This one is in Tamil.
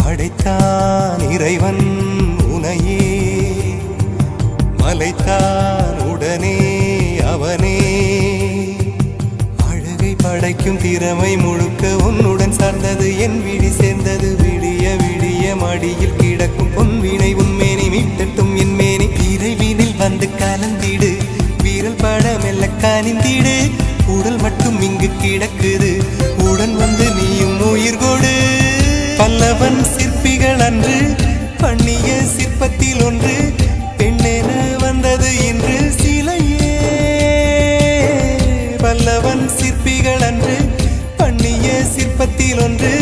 படைத்தான் இறைவன் உனையே, மலைத்தான் உடனே அவனே. அழகை படைக்கும் திறமை முழுக்க உன்னுடன் சார்ந்தது, என் விழி சேர்ந்தது. விடிய விடிய மடியில் கிடக்கும் பொன்வினை உன்மேனி மீட்டட்டும் என் மேனி. இறைவினில் வந்து கலந்திடு, வீரல் பட மெல்ல கனிந்திடு. உடல் மட்டும் இங்கு கிடக்குது, உடன் வந்து நீயும் உயிர் கொடு. பல்லவன் சிற்பிகள் அன்று பண்ணிய சிற்பத்தில் ஒன்று, பெண்ணென வந்தது இன்று சிலையே. பல்லவன் சிற்பிகள் அன்று பண்ணிய சிற்பத்தில் ஒன்று,